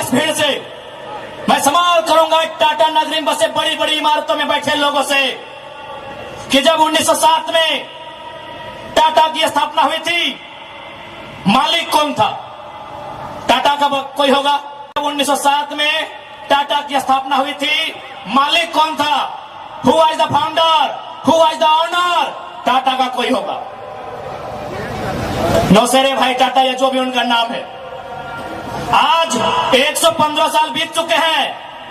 इस भीड़ से, मैं सवाल करूंगा टाटा नगरी में बसे बड़ी बड़ी इमारतों में बैठे लोगों से कि जब 1907 में टाटा की स्थापना हुई थी, मालिक कौन था? टाटा का कोई होगा? जब 1907 में टाटा की स्थापना हुई थी, मालिक कौन था? Who was the founder? Who was the owner? Tata का कोई होगा? नौसेरे भाई टाटा या जो भी उनका नाम है। आज 115 साल बीत चुके हैं,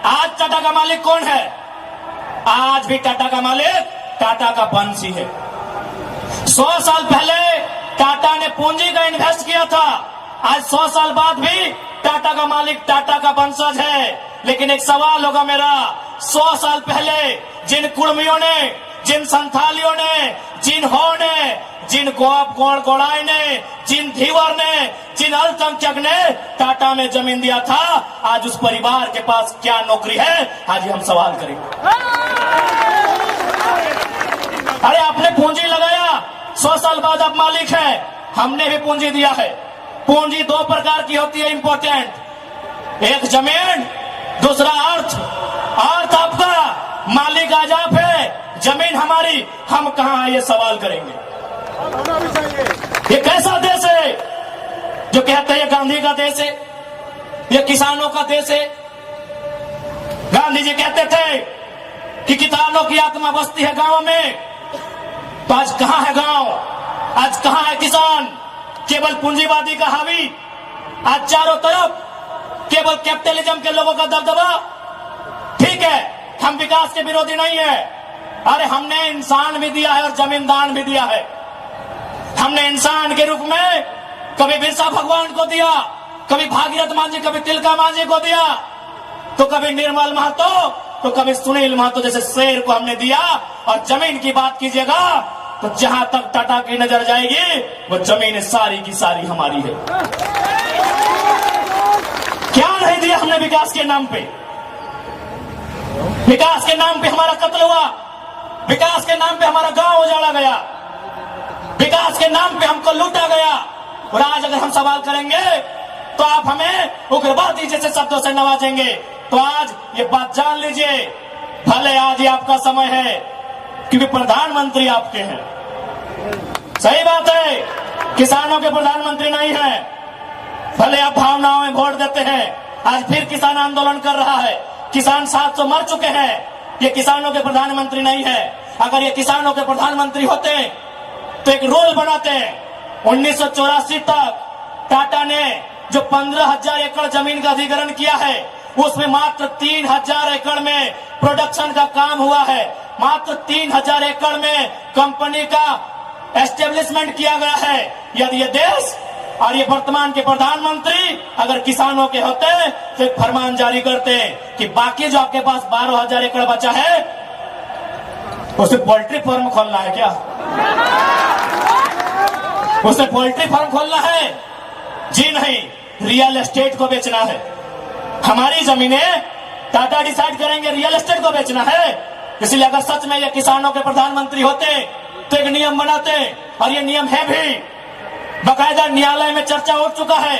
आज टाटा का मालिक कौन है? आज भी टाटा का मालिक टाटा का वंशी है। 100 साल पहले टाटा ने पूंजी का इन्वेस्ट किया था, आज 100 साल बाद भी टाटा का मालिक टाटा का वंशज है। लेकिन एक सवाल होगा मेरा, 100 साल पहले जिन कुर्मियों ने, जिन संथालियों ने, जिन हो ने, जिन गोड़ाई ने, जिन धीवर ने, जिन अल्पसंख्यक ने टाटा में जमीन दिया था, आज उस परिवार के पास क्या नौकरी है? आज हम सवाल करेंगे। अरे आपने पूंजी लगाया, 100 साल बाद आप मालिक है। हमने भी पूंजी दिया है। पूंजी 2 प्रकार की होती है इंपॉर्टेंट, एक जमीन, दूसरा अर्थ। अर्थ आपका, मालिक आज आप है, जमीन हमारी, हम कहां है ये सवाल करेंगे। ये कैसा देश है जो कहते हैं ये गांधी का देश है, ये किसानों का देश है? गांधी जी कहते थे कि किसानों की आत्मा बसती है गांव में, तो आज कहां है गांव? आज कहां है किसान? केवल पूंजीवादी का हावी, आज चारों तरफ केवल कैपिटलिज्म के लोगों का दबदबा। ठीक है, हम विकास के विरोधी नहीं है। अरे हमने इंसान भी दिया है और जमींदान भी दिया है। हमने इंसान के रूप में कभी बिरसा भगवान को दिया, कभी भागीरथ मांझी, कभी तिलका मांझी को दिया, तो कभी निर्मल महतो, तो कभी सुनील महतो जैसे शेर को हमने दिया। और जमीन की बात कीजिएगा तो जहां तक टाटा की नजर जाएगी वो जमीन सारी की सारी हमारी है। क्या नहीं दिया हमने विकास के नाम पे? विकास के नाम पे हमारा कत्ल हुआ, विकास के नाम पे हमारा गांव उजाड़ा गया, विकास के नाम पे हमको लूटा गया। और आज अगर हम सवाल करेंगे तो आप हमें उग्रवादी जैसे शब्दों से नवाजेंगे। तो आज ये बात जान लीजिए, भले आज ये आपका समय है क्योंकि प्रधानमंत्री आपके हैं। सही बात है, किसानों के प्रधानमंत्री नहीं है। भले आप भावनाओं में वोट देते हैं, आज फिर किसान आंदोलन कर रहा है, किसान 700 मर चुके हैं। ये किसानों के प्रधानमंत्री नहीं है। अगर ये किसानों के प्रधानमंत्री होते तो एक रूल बनाते। 1984 तक टाटा ने जो 15,000 एकड़ जमीन का अधिग्रहण किया है, उसमें मात्र 3,000 एकड़ में प्रोडक्शन का काम हुआ है। मात्र 3,000 एकड़ में कंपनी का एस्टेब्लिशमेंट किया गया है। यदि ये देश और ये वर्तमान के प्रधानमंत्री अगर किसानों के होते तो एक फरमान जारी करते कि बाकी जो आपके पास 12,000 एकड़ बचा है उसे पोल्ट्री फार्म खोलना है क्या? उसे पोल्ट्री फार्म खोलना है? जी नहीं, रियल एस्टेट को बेचना है। हमारी जमीनें टाटा डिसाइड करेंगे रियल एस्टेट को बेचना है। इसलिए अगर सच में ये किसानों के प्रधानमंत्री होते तो एक नियम बनाते, और ये नियम है भी, बकायदा न्यायालय में चर्चा उठ चुका है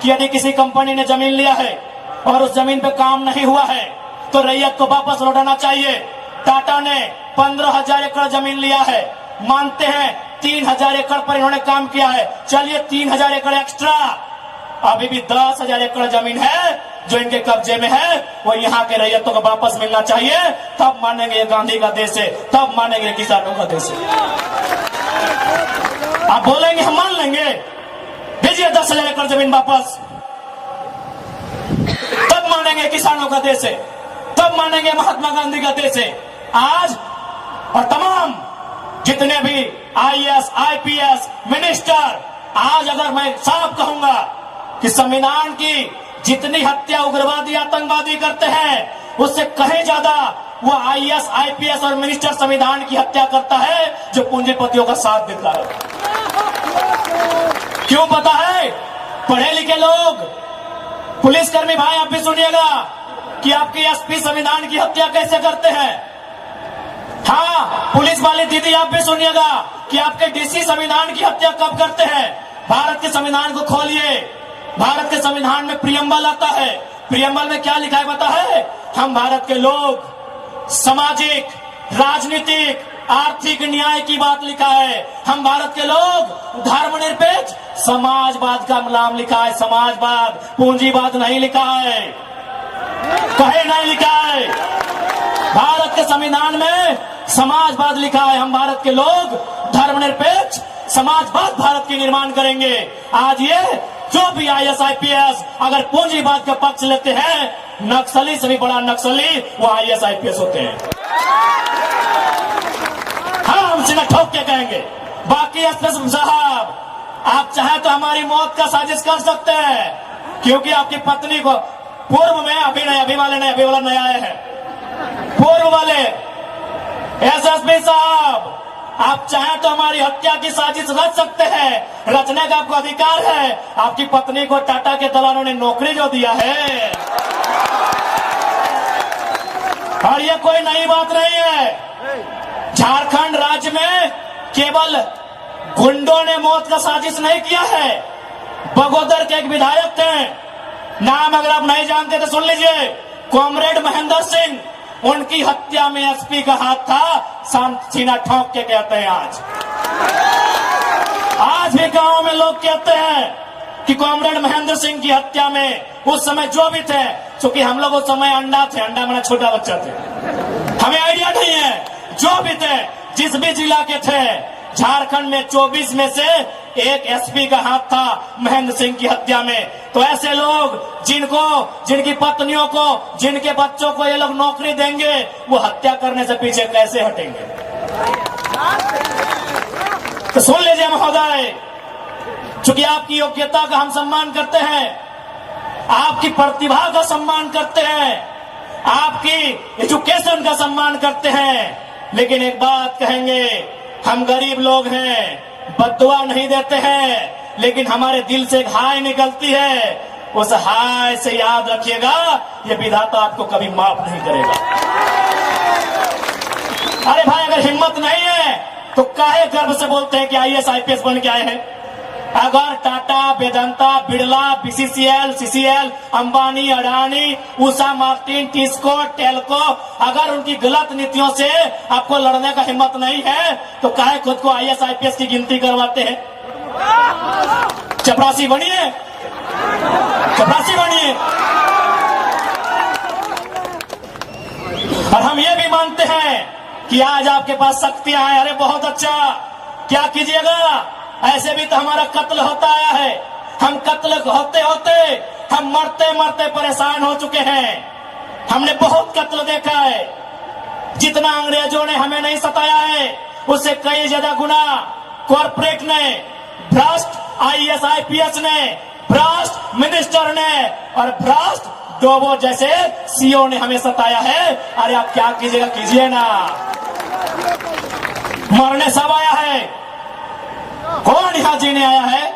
कि यदि किसी कंपनी ने जमीन लिया है और उस जमीन पे काम नहीं हुआ है तो रैयत को वापस लौटाना चाहिए। टाटा ने 15,000 एकड़ जमीन लिया है, मानते हैं 3,000 एकड़ पर इन्होंने काम किया है, चलिए 3,000 एकड़ एक्स्ट्रा, अभी भी 10,000 एकड़ जमीन है जो इनके कब्जे में है, वो यहाँ के रैयतों को वापस मिलना चाहिए। तब मानेंगे ये गांधी का देश है, तब मानेंगे किसानों का देश है। आप बोलेंगे हम मान लेंगे, भेजिए 10,000 एकड़ जमीन वापस, तब मानेंगे किसानों का देश है, तब मानेंगे महात्मा गांधी का देश है। आज और तमाम जितने भी IAS, IPS मिनिस्टर, आज अगर मैं साफ कहूंगा कि संविधान की जितनी हत्या उग्रवादी आतंकवादी करते हैं उससे कहीं ज्यादा वो IAS, IPS और मिनिस्टर संविधान की हत्या करता है जो पूंजीपतियों का साथ देता है। क्यों पता है? पढ़े लिखे लोग, पुलिसकर्मी भाई आप भी सुनिएगा कि आपके SP संविधान की हत्या कैसे करते हैं। हाँ, पुलिस वाली दीदी आप भी सुनिएगा कि आपके DC संविधान की हत्या कब करते हैं। भारत के संविधान को खोलिए, भारत के संविधान में प्रियम्बल आता है। प्रियम्बल में क्या लिखा है पता है? हम भारत के लोग सामाजिक, राजनीतिक, आर्थिक न्याय की बात लिखा है। हम भारत के लोग धर्मनिरपेक्ष समाजवाद का नाम लिखा है। समाजवाद, पूंजीवाद नहीं लिखा है, कहीं नहीं लिखा है। भारत के संविधान में समाजवाद लिखा है। हम भारत के लोग धर्मनिरपेक्ष समाजवाद भारत के निर्माण करेंगे। आज ये जो भी IAS IPS अगर पूंजीवाद का पक्ष लेते हैं, नक्सली से भी बड़ा नक्सली वो IAS IPS होते हैं। हाँ, हम सीधा ठोक के कहेंगे। बाकी एसपी साहब, आप चाहे तो हमारी मौत का साजिश कर सकते हैं, क्योंकि आपकी पत्नी को पूर्व में अभी वाला नया आए हैं, पूर्व वाले एसएसपी साहब, आप चाहें तो हमारी हत्या की साजिश रच सकते हैं। रचने का आपको अधिकार है। आपकी पत्नी को टाटा के दलालों ने नौकरी जो दिया है, और ये कोई नई बात नहीं है। झारखंड राज्य में केवल गुंडों ने मौत का साजिश नहीं किया है। बगोदर के एक विधायक थे, नाम अगर आप नहीं जानते तो सुन लीजिए, कॉमरेड महेंद्र सिंह, उनकी हत्या में एसपी का हाथ था। सीना ठोक के कहते हैं आज भी गांव में लोग कहते हैं कि कॉमरेड महेंद्र सिंह की हत्या में उस समय जो भी थे, क्योंकि हम लोग उस समय अंडा मेरा छोटा बच्चा थे, हमें आइडिया नहीं है। जो भी थे, जिस भी जिला के थे, झारखंड में 24 में से एक एसपी का हाथ था महेंद्र सिंह की हत्या में। तो ऐसे लोग जिनकी पत्नियों को, जिनके बच्चों को ये लोग नौकरी देंगे, वो हत्या करने से पीछे कैसे हटेंगे? तो सुन लीजिए महोदय, चूंकि आपकी योग्यता का हम सम्मान करते हैं, आपकी प्रतिभा का सम्मान करते हैं, आपकी एजुकेशन का सम्मान करते हैं, लेकिन एक बात कहेंगे, हम गरीब लोग हैं, बद्दुआ नहीं देते हैं, लेकिन हमारे दिल से एक हाय निकलती है। उस हाय से याद रखिएगा, ये विधाता आपको कभी माफ नहीं करेगा। अरे भाई, अगर हिम्मत नहीं है तो काहे गर्व से बोलते हैं कि IAS IPS बन के आए हैं? अगर Tata, Vedanta, Birla, BCCL, CCL, Ambani, Adani, Usha Martin, TISCO, Telco, अगर उनकी गलत नीतियों से आपको लड़ने का हिम्मत नहीं है तो काहे खुद को IAS IPS की गिनती करवाते हैं? चपरासी बनिए, चपरासी बनिए। और हम ये भी मानते हैं कि आज आपके पास शक्तियां हैं। अरे बहुत अच्छा, क्या कीजिएगा? ऐसे भी तो हमारा कत्ल होता आया है। हम कत्ल होते होते हम मरते मरते परेशान हो चुके हैं। हमने बहुत कत्ल देखा है। जितना अंग्रेजों ने हमें नहीं सताया है, उससे कई ज्यादा गुना कॉर्पोरेट ने, भ्रष्ट IAS IPS ने, भ्रष्ट मिनिस्टर ने और भ्रष्ट डोबो जैसे CEO ने हमें सताया है। अरे आप क्या कीजिएगा, कीजिए ना। मरने सब आया है, कौन यहां जीने आया है?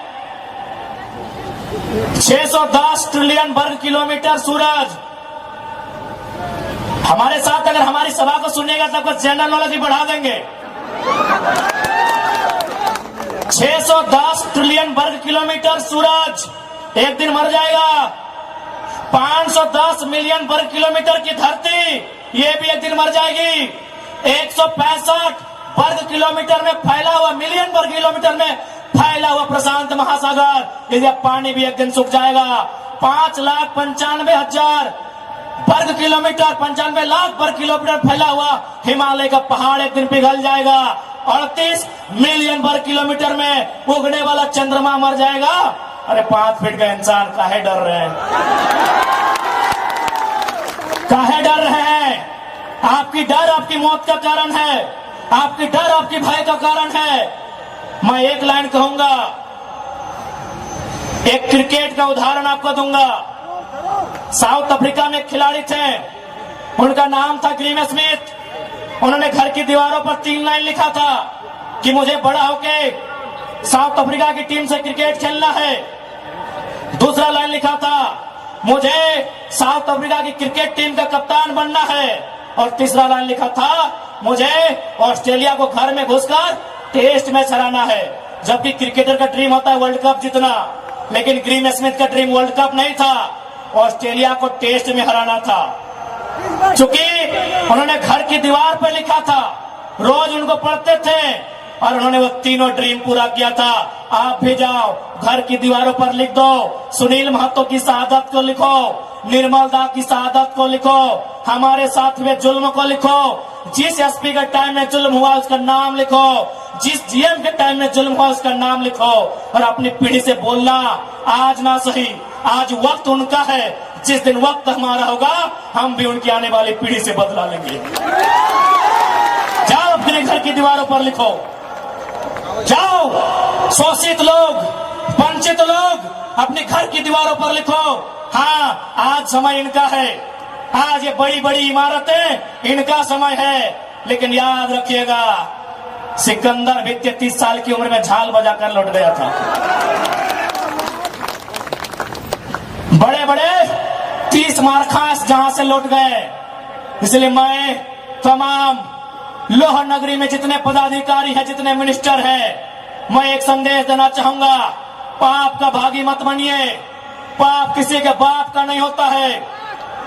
610 ट्रिलियन वर्ग किलोमीटर सूरज। हमारे साथ अगर हमारी सभा को सुनेगा तब तो जनरल नॉलेज भी बढ़ा देंगे। 610 ट्रिलियन वर्ग किलोमीटर सूरज एक दिन मर जाएगा। 510 मिलियन वर्ग किलोमीटर की धरती, ये भी एक दिन मर जाएगी। 165 वर्ग किलोमीटर में फैला हुआ, मिलियन वर्ग किलोमीटर में फैला हुआ प्रशांत महासागर, यदि पानी भी एक दिन सूख जाएगा। 5,95,000 वर्ग किलोमीटर, 95 लाख वर्ग किलोमीटर फैला हुआ हिमालय का पहाड़ एक दिन पिघल जाएगा। 38 मिलियन वर्ग किलोमीटर में उगने वाला चंद्रमा मर जाएगा। अरे 5 फीट का इंसान काहे डर रहे हैं? काहे डर रहे हैं? आपकी डर आपकी मौत का कारण है, आपकी डर आपकी भय का कारण है। मैं एक लाइन कहूंगा, एक क्रिकेट का उदाहरण आपको दूंगा। साउथ अफ्रीका में एक खिलाड़ी थे, उनका नाम था ग्रीम स्मिथ। उन्होंने घर की दीवारों पर 3 लाइन लिखा था कि मुझे बड़ा होके साउथ अफ्रीका की टीम से क्रिकेट खेलना है। दूसरा लाइन लिखा था, मुझे साउथ अफ्रीका की क्रिकेट टीम का कप्तान बनना है। और तीसरा लाइन लिखा था, मुझे ऑस्ट्रेलिया को घर में घुसकर टेस्ट मैच हराना है। जबकि क्रिकेटर का ड्रीम होता है वर्ल्ड कप जीतना, लेकिन ग्रीम स्मिथ का ड्रीम वर्ल्ड कप नहीं था, ऑस्ट्रेलिया को टेस्ट में हराना था। चूंकि उन्होंने घर की दीवार पर लिखा था, रोज उनको पढ़ते थे और उन्होंने वो तीनों ड्रीम पूरा किया था। आप भी जाओ, घर की दीवारों पर लिख दो, सुनील महतो की शहादत को लिखो, निर्मल दा की शहादत को लिखो, हमारे साथ हुए जुल्म को लिखो, जिस एसपी के टाइम में जुल्म हुआ उसका नाम लिखो, जिस जीएम के टाइम में जुल्म हुआ उसका नाम लिखो और अपनी पीढ़ी से बोलना, आज ना सही, आज वक्त उनका है, जिस दिन वक्त हमारा होगा हम भी उनकी आने वाली पीढ़ी से बदला लेंगे। जाओ अपने घर की दीवारों पर लिखो, जाओ शोषित लोग, वंचित लोग अपने घर की दीवारों पर लिखो, हाँ आज समय इनका है, आज ये बड़ी बड़ी इमारतें इनका समय है। लेकिन याद रखिएगा, सिकंदर भी 33 साल की उम्र में झाल बजाकर लौट गया था। बड़े बड़े 30 मारखास जहां से लौट गए। इसलिए मैं तमाम लोह नगरी में जितने पदाधिकारी हैं, जितने मिनिस्टर हैं, मैं एक संदेश देना चाहूंगा, पाप का भागी मत बनिए। पाप किसी के बाप का नहीं होता है।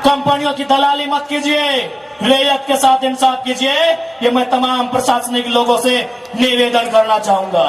कंपनियों की दलाली मत कीजिए, रैयत के साथ इंसाफ कीजिए। ये मैं तमाम प्रशासनिक लोगों से निवेदन करना चाहूंगा।